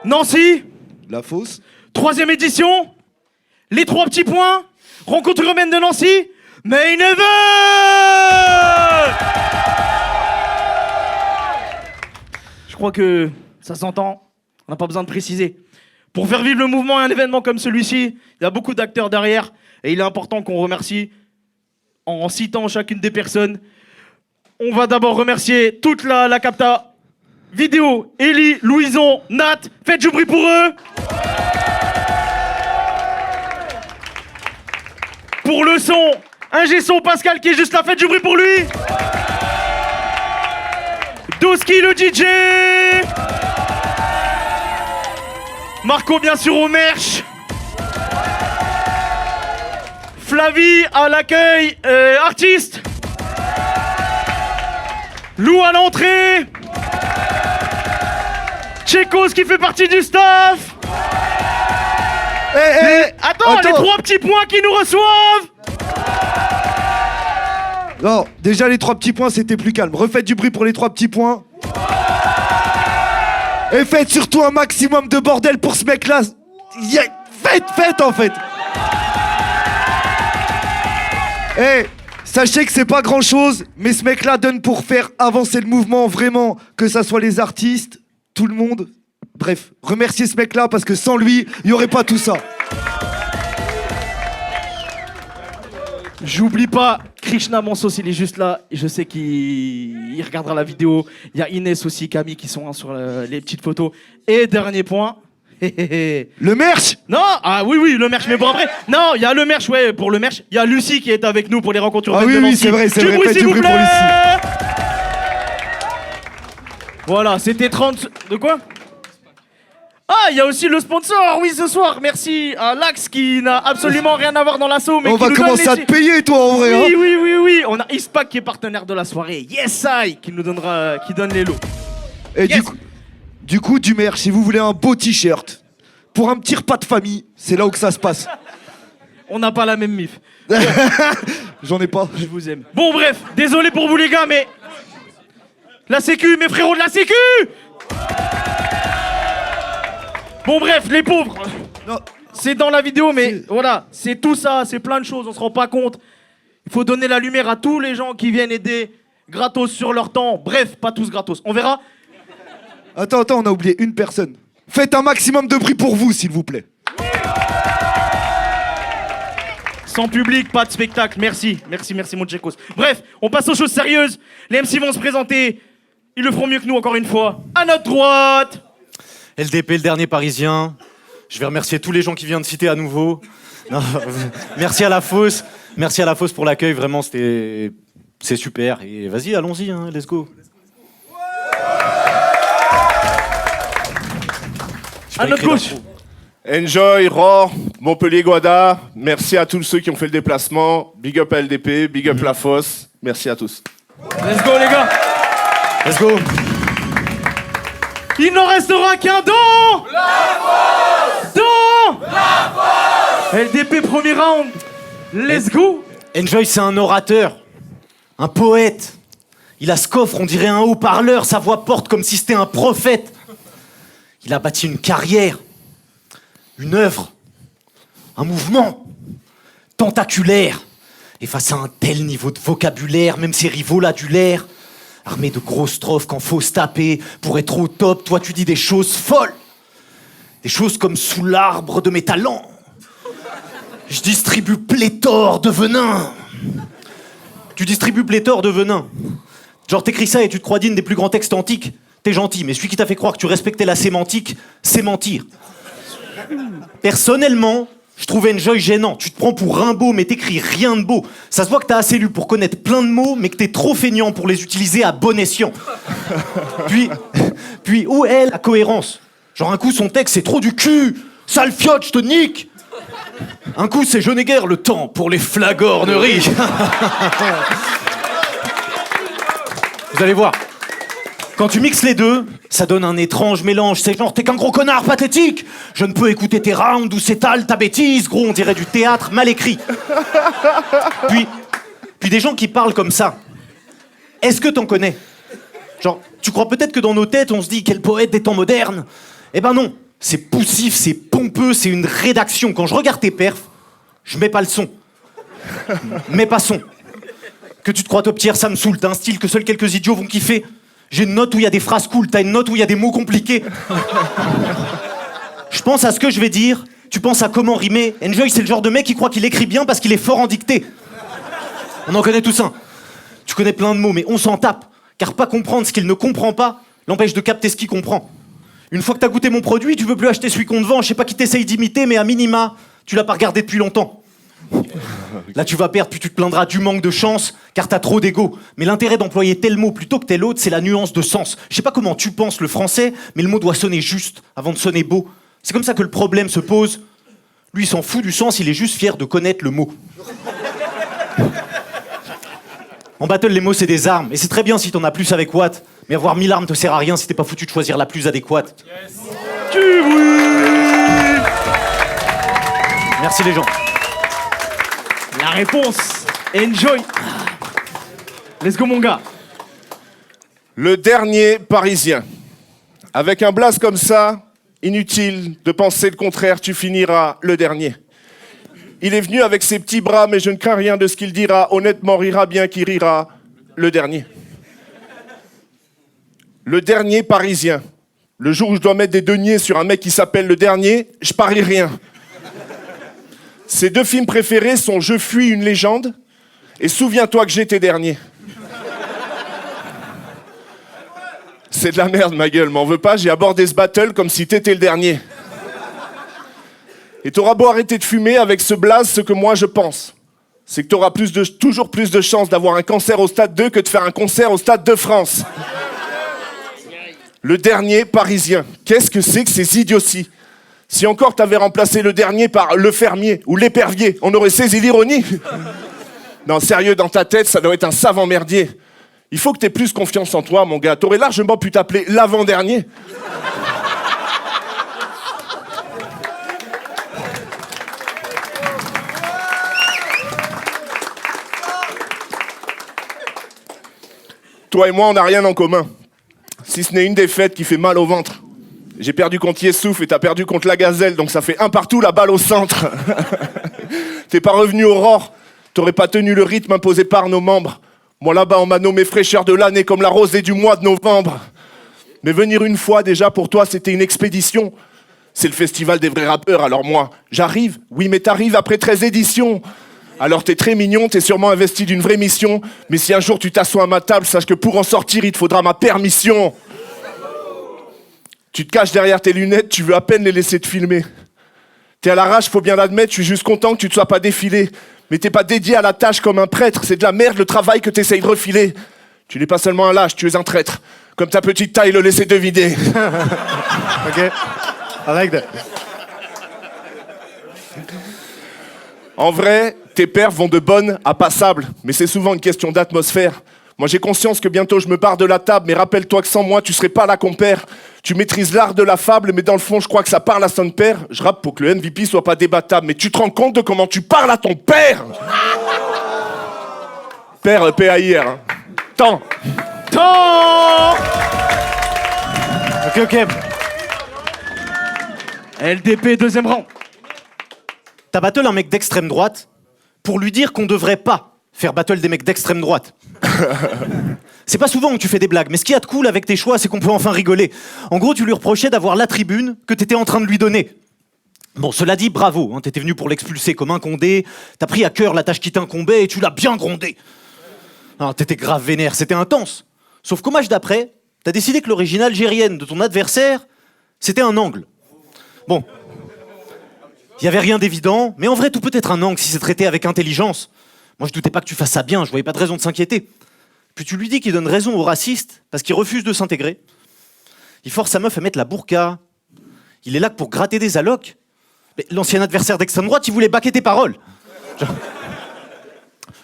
Nancy, La Fosse. 3e édition. Les 3 petits points. Rencontre urbaine de Nancy. Main event. Je crois que ça s'entend. On n'a pas besoin de préciser. Pour faire vivre le mouvement et un événement comme celui-ci, il y a beaucoup d'acteurs derrière. Et il est important qu'on remercie en citant chacune des personnes. On va d'abord remercier toute la capta vidéo. Ellie, Louison, Nat. Faites du bruit pour eux. Pour le son, ingé son Pascal qui est juste là. Faites du bruit pour lui. Doski le DJ. Marco bien sûr au merch. Flavie à l'accueil artiste. Lou à l'entrée. Tchekos qui fait partie du staff. Attends, les 3 petits points qui nous reçoivent. Non, déjà les 3 petits points c'était plus calme. Refaites du bruit pour les 3 petits points. Et faites surtout un maximum de bordel pour ce mec là. Faites en fait. Sachez que c'est pas grand chose, mais ce mec là donne pour faire avancer le mouvement vraiment, que ça soit les artistes, tout le monde. Bref, remerciez ce mec là parce que sans lui, il y aurait pas tout ça. J'oublie pas, Krishna Monsos, il est juste là. Je sais qu'il regardera la vidéo. Il y a Inès aussi, Camille qui sont sur les petites photos. Et dernier point. Le merch. Non, oui, le merch. Mais bon, après, non, il y a le merch, ouais, pour le merch. Il y a Lucie qui est avec nous pour les rencontres urbaines de Nancy. Oui, c'est vrai. Du bruit, Faites s'il du vous bruit pour plaît. Lucie. Voilà, c'était 30... De quoi? Ah, il y a aussi le sponsor, oui, ce soir. Merci à Lax qui n'a absolument rien à voir dans l'assaut. Mais on va commencer à te payer, toi, en vrai. Oui. On a Ispac qui est partenaire de la soirée. Yes, I qui donne les lots. Et yes. du coup, du merch, si vous voulez un beau t-shirt, pour un petit repas de famille, c'est là où que ça se passe. On n'a pas la même mif. J'en ai pas. Je vous aime. Bon, bref, désolé pour vous les gars, mais... La sécu, mes frérots de la sécu. Bon bref, les pauvres. Non. C'est dans la vidéo, mais voilà, c'est tout ça, c'est plein de choses, on se rend pas compte. Il faut donner la lumière à tous les gens qui viennent aider gratos sur leur temps. Bref, pas tous gratos. On verra. Attends, on a oublié une personne. Faites un maximum de bruit pour vous, s'il vous plaît. Sans public, pas de spectacle. Merci mon Tchekos. Bref, on passe aux choses sérieuses. Les MC vont se présenter. Ils le feront mieux que nous, encore une fois. À notre droite. LDP, le dernier parisien. Je vais remercier tous les gens qui viennent de citer à nouveau. Non, merci à la Fosse. Merci à la Fosse pour l'accueil. Vraiment, c'est super. Et vas-y, allons-y, hein, let's go. À notre gauche. Enjoy, Raw, Montpellier-Guada. Merci à tous ceux qui ont fait le déplacement. Big up à LDP, big up la Fosse. Merci à tous. Let's go, les gars. Let's go. Il n'en restera qu'un dans la Fosse. Dans la Fosse. LDP, premier round. Let's go. Enjoy, c'est un orateur. Un poète. Il a ce coffre, on dirait un haut-parleur. Sa voix porte comme si c'était un prophète. Il a bâti une carrière. Une œuvre, un mouvement tentaculaire. Et face à un tel niveau de vocabulaire, même ses rivaux l'adulèrent. Armé de grosses strophes quand faut se taper, pour être au top, toi tu dis des choses folles. Des choses comme sous l'arbre de mes talents. Je distribue pléthore de venin. Tu distribues pléthore de venin. Genre t'écris ça et tu te crois digne des plus grands textes antiques. T'es gentil, mais celui qui t'a fait croire que tu respectais la sémantique, c'est mentir. Personnellement, je trouvais Enjoy gênant. Tu te prends pour Rimbaud, mais t'écris rien de beau. Ça se voit que t'as assez lu pour connaître plein de mots, mais que t'es trop feignant pour les utiliser à bon escient. Puis où est la cohérence? Genre un coup, son texte, c'est trop du cul. Sale fiotte, je te nique. Un coup, c'est je n'ai guère le temps pour les flagorneries. Vous allez voir. Quand tu mixes les deux, ça donne un étrange mélange. C'est genre, t'es qu'un gros connard pathétique. Je ne peux écouter tes rounds ou s'étale ta bêtise. Gros, on dirait du théâtre mal écrit. Puis des gens qui parlent comme ça. Est-ce que t'en connais? Genre, tu crois peut-être que dans nos têtes, on se dit quel poète des temps modernes. Eh ben non, C'est poussif, c'est pompeux, c'est une rédaction. Quand je regarde tes perfs, je mets pas le son. Mets pas son. Que tu te crois top tier, ça me saoule. T'as un style que seuls quelques idiots vont kiffer. J'ai une note où il y a des phrases cool, t'as une note où il y a des mots compliqués. Je pense à ce que je vais dire, tu penses à comment rimer. Enjoy, c'est le genre de mec qui croit qu'il écrit bien parce qu'il est fort en dictée. On en connaît tous un. Tu connais plein de mots, mais on s'en tape. Car pas comprendre ce qu'il ne comprend pas l'empêche de capter ce qu'il comprend. Une fois que t'as goûté mon produit, tu veux plus acheter celui qu'on te vend. Je sais pas qui t'essaye d'imiter, mais à minima, tu l'as pas regardé depuis longtemps. Là, tu vas perdre, puis tu te plaindras du manque de chance, car t'as trop d'ego. Mais l'intérêt d'employer tel mot plutôt que tel autre, c'est la nuance de sens. Je sais pas comment tu penses le français, mais le mot doit sonner juste avant de sonner beau. C'est comme ça que le problème se pose. Lui, il s'en fout du sens, il est juste fier de connaître le mot. En battle, les mots, c'est des armes. Et c'est très bien si t'en as plus avec Watt. Mais avoir 1000 armes te sert à rien si t'es pas foutu de choisir la plus adéquate. Merci les gens. La réponse, enjoy. Let's go mon gars. Le dernier Parisien. Avec un blaze comme ça, inutile de penser le contraire, tu finiras le dernier. Il est venu avec ses petits bras, mais je ne crains rien de ce qu'il dira. Honnêtement, rira bien qui rira le dernier. Le dernier Parisien. Le jour où je dois mettre des deniers sur un mec qui s'appelle Le Dernier, je parie rien. Ses deux films préférés sont Je fuis une légende et Souviens-toi que j'étais dernier. C'est de la merde, ma gueule, m'en veux pas, j'ai abordé ce battle comme si t'étais le dernier. Et t'auras beau arrêter de fumer avec ce blaze, ce que moi je pense, c'est que t'auras toujours plus de chances d'avoir un cancer au stade 2 que de faire un concert au stade de France. Le dernier Parisien. Qu'est-ce que c'est que ces idioties? Si encore t'avais remplacé le dernier par le fermier ou l'épervier, on aurait saisi l'ironie. Non, sérieux, dans ta tête, ça doit être un savant merdier. Il faut que t'aies plus confiance en toi, mon gars. T'aurais largement pu t'appeler l'avant-dernier. Toi et moi, on n'a rien en commun. Si ce n'est une défaite qui fait mal au ventre. J'ai perdu contre Yessouf et t'as perdu contre la Gazelle, donc ça fait un partout, la balle au centre. T'es pas revenu Aurore, t'aurais pas tenu le rythme imposé par nos membres. Moi là-bas, on m'a nommé fraîcheur de l'année comme la rosée du mois de novembre. Mais venir une fois, déjà, pour toi, c'était une expédition. C'est le festival des vrais rappeurs, alors moi, j'arrive. Oui, mais t'arrives après 13 éditions. Alors t'es très mignon, t'es sûrement investi d'une vraie mission. Mais si un jour tu t'assois à ma table, sache que pour en sortir, il te faudra ma permission. Tu te caches derrière tes lunettes, tu veux à peine les laisser te filmer. T'es à l'arrache, faut bien l'admettre, je suis juste content que tu te sois pas défilé. Mais t'es pas dédié à la tâche comme un prêtre, c'est de la merde le travail que t'essayes de refiler. Tu n'es pas seulement un lâche, tu es un traître. Comme ta petite taille le laissait deviner. Ok, I like that. En vrai, tes perfs vont de bonnes à passables, mais c'est souvent une question d'atmosphère. Moi j'ai conscience que bientôt je me barre de la table, mais rappelle-toi que sans moi tu serais pas là compère. Tu maîtrises l'art de la fable, mais dans le fond je crois que ça parle à son père. Je rappe pour que le MVP soit pas débattable, mais tu te rends compte de comment tu parles à ton père? Père, P-A-I-R. Hein. Tant. Ok. LDP, deuxième rang. T'as battle un mec d'extrême droite pour lui dire qu'on devrait pas faire battle des mecs d'extrême droite. C'est pas souvent que tu fais des blagues, mais ce qu'il y a de cool avec tes choix, c'est qu'on peut enfin rigoler. En gros, tu lui reprochais d'avoir la tribune que t'étais en train de lui donner. Bon, cela dit, bravo, hein, t'étais venu pour l'expulser comme un condé, t'as pris à cœur la tâche qui t'incombait et tu l'as bien grondé. Alors, t'étais grave vénère, c'était intense. Sauf qu'au match d'après, t'as décidé que l'origine algérienne de ton adversaire, c'était un angle. Bon. Il y avait rien d'évident, mais en vrai, tout peut être un angle si c'est traité avec intelligence. Moi, je doutais pas que tu fasses ça bien, je voyais pas de raison de s'inquiéter. Puis tu lui dis qu'il donne raison aux racistes parce qu'il refuse de s'intégrer. Il force sa meuf à mettre la burqa. Il est là que pour gratter des allocs. Mais l'ancien adversaire d'extrême droite, il voulait baquer tes paroles. Genre...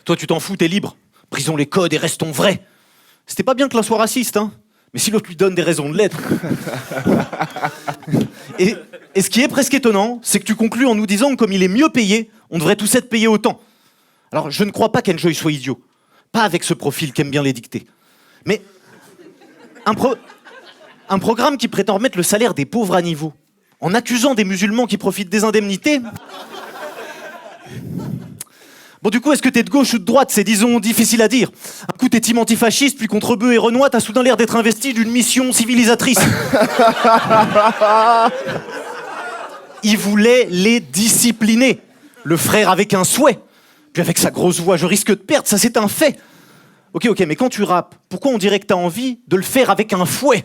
Toi, tu t'en fous, t'es libre. Brisons les codes et restons vrais. C'était pas bien que l'un soit raciste, hein. Mais si l'autre lui donne des raisons de l'être. Et ce qui est presque étonnant, c'est que tu conclus en nous disant que comme il est mieux payé, on devrait tous être payés autant. Alors, je ne crois pas qu'Enjoy soit idiot. Pas avec ce profil qu'aime bien les dicter. Mais un programme qui prétend remettre le salaire des pauvres à niveau, en accusant des musulmans qui profitent des indemnités. Bon, du coup, est-ce que t'es de gauche ou de droite? C'est, disons, difficile à dire. Un coup, t'es team antifasciste, puis contre Beu et Renoir, t'as soudain l'air d'être investi d'une mission civilisatrice. Il voulait les discipliner. Le frère avec un souhait. Puis avec sa grosse voix, je risque de perdre, ça c'est un fait. Ok, mais quand tu rappes, pourquoi on dirait que t'as envie de le faire avec un fouet?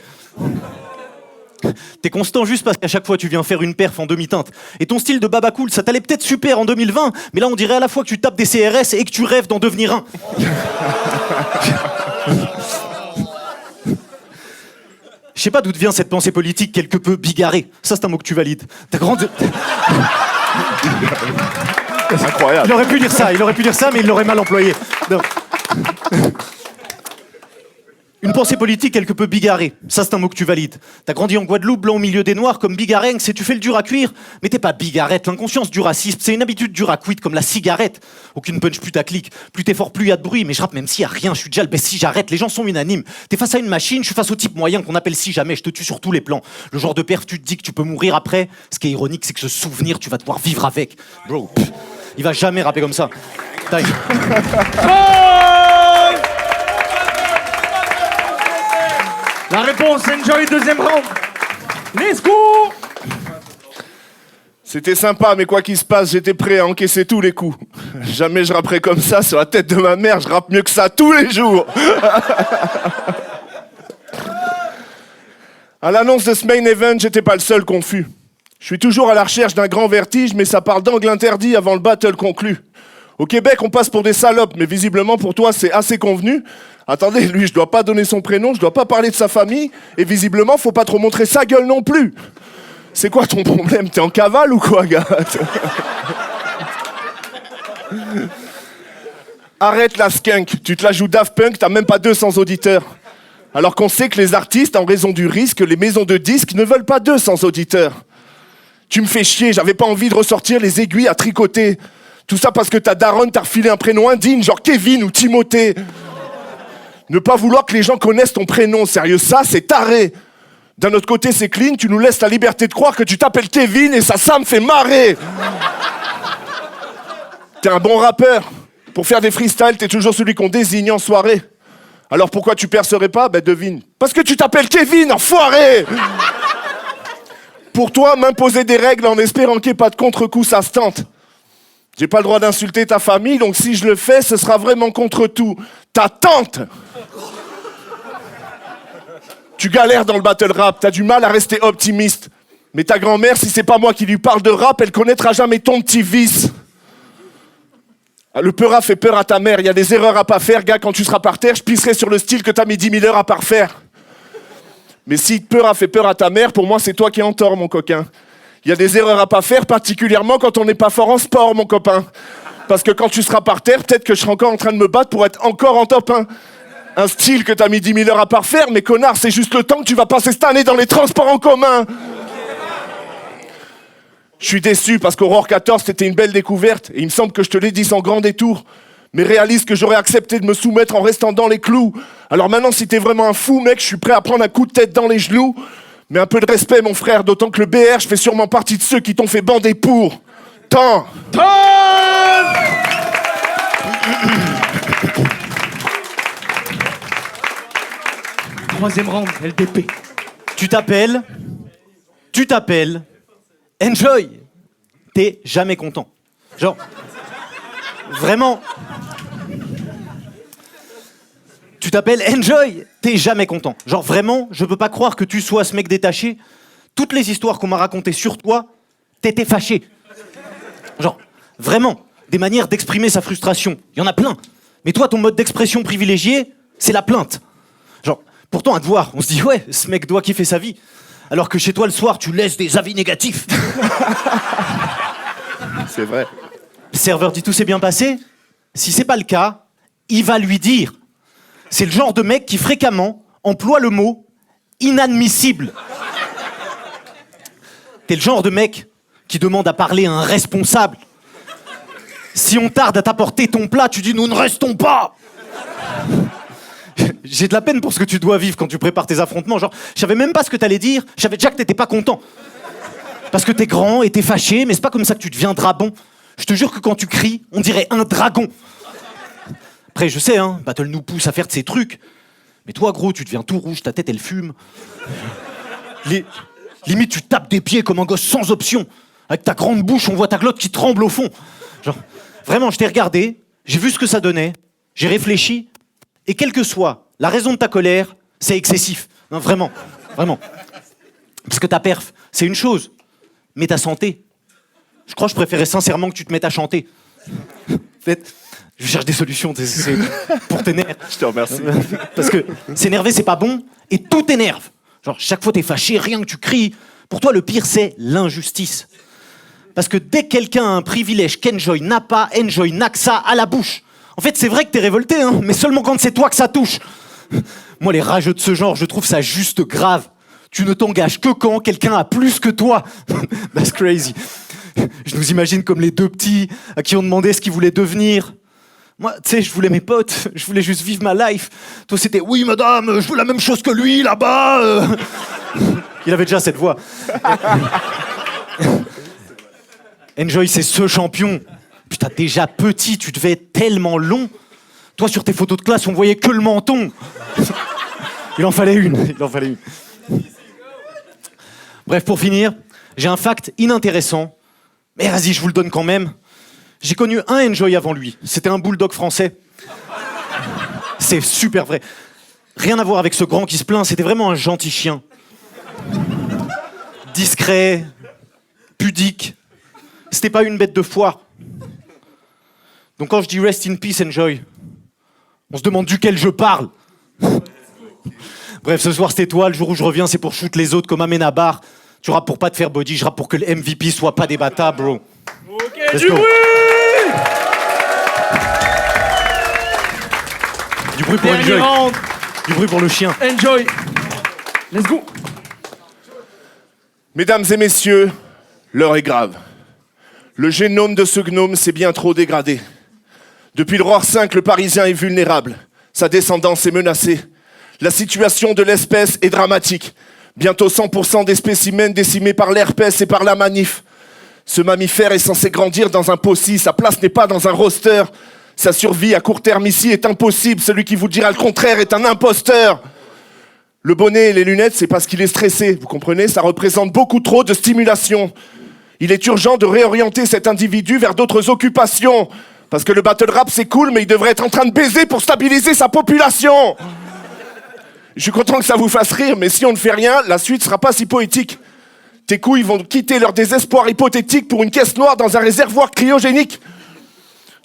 T'es constant juste parce qu'à chaque fois tu viens faire une perf en demi-teinte. Et ton style de baba cool, ça t'allait peut-être super en 2020, mais là on dirait à la fois que tu tapes des CRS et que tu rêves d'en devenir un. Je sais pas d'où vient cette pensée politique quelque peu bigarrée. Ça c'est un mot que tu valides. Ta grande... Incroyable. Il aurait pu dire ça, mais il l'aurait mal employé. Non. Une pensée politique quelque peu bigarrée. Ça, c'est un mot que tu valides. T'as grandi en Guadeloupe, blanc au milieu des Noirs, comme bigareng, c'est tu fais le dur à cuire. Mais t'es pas bigarette. L'inconscience du racisme, c'est une habitude dure à cuire, comme la cigarette. Aucune punch putaclic. Plus t'es fort, plus y a de bruit. Mais je rappe même s'il y a rien. Je suis déjà le best si j'arrête. Les gens sont unanimes. T'es face à une machine, je suis face au type moyen qu'on appelle si jamais. Je te tue sur tous les plans. Le genre de perf, tu te dis que tu peux mourir après. Ce qui est ironique, c'est que ce souvenir, tu vas devoir vivre avec. Bro, il va jamais rapper comme ça. Taille. La réponse, Enjoy, deuxième round. Let's go. C'était sympa, mais quoi qu'il se passe, j'étais prêt à encaisser tous les coups. Jamais je rapperai comme ça sur la tête de ma mère, je rappe mieux que ça tous les jours. À l'annonce de ce main event, j'étais pas le seul confus. Je suis toujours à la recherche d'un grand vertige, mais ça parle d'angle interdit avant le battle conclu. Au Québec, on passe pour des salopes, mais visiblement pour toi, c'est assez convenu. Attendez, lui, je dois pas donner son prénom, je dois pas parler de sa famille, et visiblement, faut pas trop montrer sa gueule non plus. C'est quoi ton problème? T'es en cavale ou quoi, gars? Arrête la skunk, tu te la joues Daft Punk, t'as même pas 200 auditeurs. Alors qu'on sait que les artistes, en raison du risque, les maisons de disques ne veulent pas 200 auditeurs. Tu me fais chier, j'avais pas envie de ressortir les aiguilles à tricoter. Tout ça parce que ta daronne t'a refilé un prénom indigne, genre Kevin ou Timothée. Ne pas vouloir que les gens connaissent ton prénom, sérieux, ça, c'est taré. D'un autre côté, c'est clean, tu nous laisses la liberté de croire que tu t'appelles Kevin et ça me fait marrer. T'es un bon rappeur. Pour faire des freestyles, t'es toujours celui qu'on désigne en soirée. Alors pourquoi tu percerais pas? Ben devine. Parce que tu t'appelles Kevin, enfoiré. Pour toi, m'imposer des règles en espérant qu'il n'y ait pas de contre-coup, ça se tente. J'ai pas le droit d'insulter ta famille, donc si je le fais, ce sera vraiment contre tout. Ta tante! Tu galères dans le battle rap, t'as du mal à rester optimiste. Mais ta grand-mère, si c'est pas moi qui lui parle de rap, elle connaîtra jamais ton petit vice. Le peura fait peur à ta mère, il y a des erreurs à pas faire, gars, quand tu seras par terre, je pisserai sur le style que t'as mis 10 000 heures à parfaire. Mais si peura fait peur à ta mère, pour moi c'est toi qui es en tort, mon coquin. Il y a des erreurs à pas faire, particulièrement quand on n'est pas fort en sport, mon copain. Parce que quand tu seras par terre, peut-être que je serai encore en train de me battre pour être encore en top 1. Un style que t'as mis 10 000 heures à parfaire, mais connard, c'est juste le temps que tu vas passer cette année dans les transports en commun. Je suis déçu parce qu'Aurore 14, c'était une belle découverte. Et il me semble que je te l'ai dit sans grand détour. Mais réalise que j'aurais accepté de me soumettre en restant dans les clous. Alors maintenant, si t'es vraiment un fou, mec, je suis prêt à prendre un coup de tête dans les genoux. Mais un peu de respect, mon frère, d'autant que le BR, je fais sûrement partie de ceux qui t'ont fait bander pour. Tant. Troisième round, LDP. Tu t'appelles Enjoy. T'es jamais content. Genre, vraiment. Tu t'appelles Enjoy. T'es jamais content. Genre, vraiment, je peux pas croire que tu sois ce mec détaché. Toutes les histoires qu'on m'a racontées sur toi, t'étais fâché. Genre, vraiment, des manières d'exprimer sa frustration. Il y en a plein. Mais toi, ton mode d'expression privilégié, c'est la plainte. Genre, pourtant, à te voir, on se dit, ouais, ce mec doit kiffer sa vie. Alors que chez toi, le soir, tu laisses des avis négatifs. C'est vrai. Le serveur dit tout s'est bien passé. Si c'est pas le cas, il va lui dire. C'est le genre de mec qui fréquemment emploie le mot inadmissible. T'es le genre de mec qui demande à parler à un responsable. Si on tarde à t'apporter ton plat, tu dis nous ne restons pas. J'ai de la peine pour ce que tu dois vivre quand tu prépares tes affrontements. Genre, je savais même pas ce que t'allais dire, je savais déjà que t'étais pas content. Parce que t'es grand et t'es fâché, mais c'est pas comme ça que tu deviendras bon. Je te jure que quand tu cries, on dirait un dragon. Après, je sais, hein, Battle nous pousse à faire de ces trucs. Mais toi, gros, tu deviens tout rouge, ta tête, elle fume. Limite, tu tapes des pieds comme un gosse sans option. Avec ta grande bouche, on voit ta glotte qui tremble au fond. Genre, vraiment, je t'ai regardé, j'ai vu ce que ça donnait, j'ai réfléchi, et quelle que soit la raison de ta colère, c'est excessif. Non, vraiment, vraiment. Parce que ta perf, c'est une chose, mais ta santé. Je crois que je préférais sincèrement que tu te mettes à chanter. En fait, je cherche des solutions c'est pour tes nerfs. Je te remercie. Parce que s'énerver, c'est pas bon, et tout t'énerve. Genre, chaque fois t'es fâché, rien que tu cries. Pour toi, le pire, c'est l'injustice. Parce que dès que quelqu'un a un privilège qu'Enjoy n'a pas, Enjoy n'a que ça à la bouche. En fait, c'est vrai que t'es révolté, hein, mais seulement quand c'est toi que ça touche. Moi, les rageux de ce genre, je trouve ça juste grave. Tu ne t'engages que quand quelqu'un a plus que toi. That's crazy. Je nous imagine comme les deux petits à qui on demandait ce qu'ils voulaient devenir. Moi, tu sais, je voulais mes potes, je voulais juste vivre ma life. Toi, c'était « Oui, madame, je veux la même chose que lui, là-bas !» Il avait déjà cette voix. Enjoy, c'est ce champion. Putain, déjà petit, tu devais être tellement long. Toi, sur tes photos de classe, on voyait que le menton. Il en fallait une. Bref, pour finir, j'ai un fact inintéressant. Mais vas-y, je vous le donne quand même. J'ai connu un Enjoy avant lui. C'était un bulldog français. C'est super vrai. Rien à voir avec ce grand qui se plaint, c'était vraiment un gentil chien. Discret, pudique. C'était pas une bête de foire. Donc quand je dis rest in peace, Enjoy, on se demande duquel je parle. Bref, ce soir c'est toi, le jour où je reviens, c'est pour shoot les autres comme Amenabar. Tu rappes pour pas te faire body, je rappe pour que le MVP soit pas débattable, bro. Ok, Let's du go. bruit. Du bruit pour Dernier Enjoy. round. Du bruit pour le chien. Enjoy. Let's go. Mesdames et messieurs, l'heure est grave. Le génome de ce gnome s'est bien trop dégradé. Depuis le Roi 5, le Parisien est vulnérable. Sa descendance est menacée. La situation de l'espèce est dramatique. Bientôt 100% des spécimens décimés par l'herpès et par la manif. Ce mammifère est censé grandir dans un possi. Sa place n'est pas dans un roster. Sa survie à court terme ici est impossible. Celui qui vous dira le contraire est un imposteur. Le bonnet et les lunettes, c'est parce qu'il est stressé. Vous comprenez? Ça représente beaucoup trop de stimulation. Il est urgent de réorienter cet individu vers d'autres occupations. Parce que le battle rap, c'est cool, mais il devrait être en train de baiser pour stabiliser sa population. Je suis content que ça vous fasse rire, mais si on ne fait rien, la suite sera pas si poétique. Tes couilles vont quitter leur désespoir hypothétique pour une caisse noire dans un réservoir cryogénique.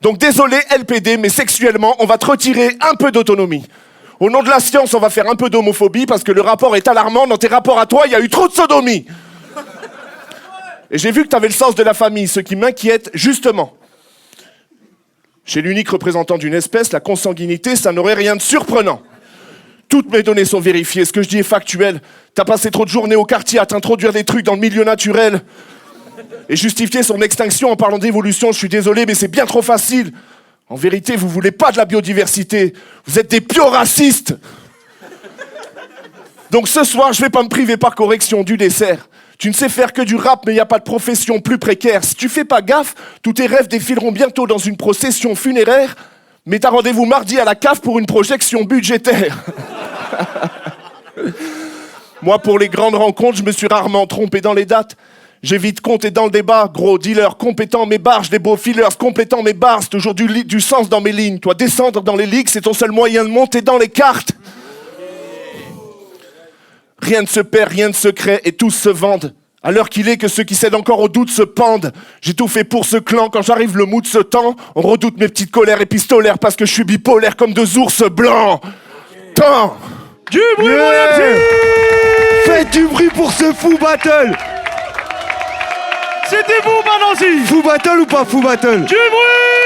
Donc désolé LPD, mais sexuellement, on va te retirer un peu d'autonomie. Au nom de la science, on va faire un peu d'homophobie parce que le rapport est alarmant. Dans tes rapports à toi, il y a eu trop de sodomie. Et j'ai vu que tu avais le sens de la famille, ce qui m'inquiète justement. Chez l'unique représentant d'une espèce, la consanguinité, ça n'aurait rien de surprenant. Toutes mes données sont vérifiées, ce que je dis est factuel. T'as passé trop de journées au quartier à t'introduire des trucs dans le milieu naturel. Et justifier son extinction en parlant d'évolution, je suis désolé, mais c'est bien trop facile. En vérité, vous voulez pas de la biodiversité. Vous êtes des bio-racistes. Donc ce soir, je vais pas me priver par correction du dessert. Tu ne sais faire que du rap, mais il n'y a pas de profession plus précaire. Si tu fais pas gaffe, tous tes rêves défileront bientôt dans une procession funéraire. Mais t'as rendez-vous mardi à la cave pour une projection budgétaire. Moi, pour les grandes rencontres, je me suis rarement trompé dans les dates. J'ai vite compté dans le débat, gros dealer compétent mes barges, des beaux fillers complétant mes bars, c'est toujours du sens dans mes lignes. Toi, descendre dans les ligues, c'est ton seul moyen de monter dans les cartes. Rien ne se perd, rien ne se crée et tous se vendent. À l'heure qu'il est que ceux qui cèdent encore au doute se pendent. J'ai tout fait pour ce clan, quand j'arrive le mood se tend. On redoute mes petites colères épistolaires parce que je suis bipolaire comme deux ours blancs. Tant. Du bruit pour MC. Faites du bruit pour ce fou battle. C'était vous, Nancy. Fou battle ou pas fou battle? Du bruit.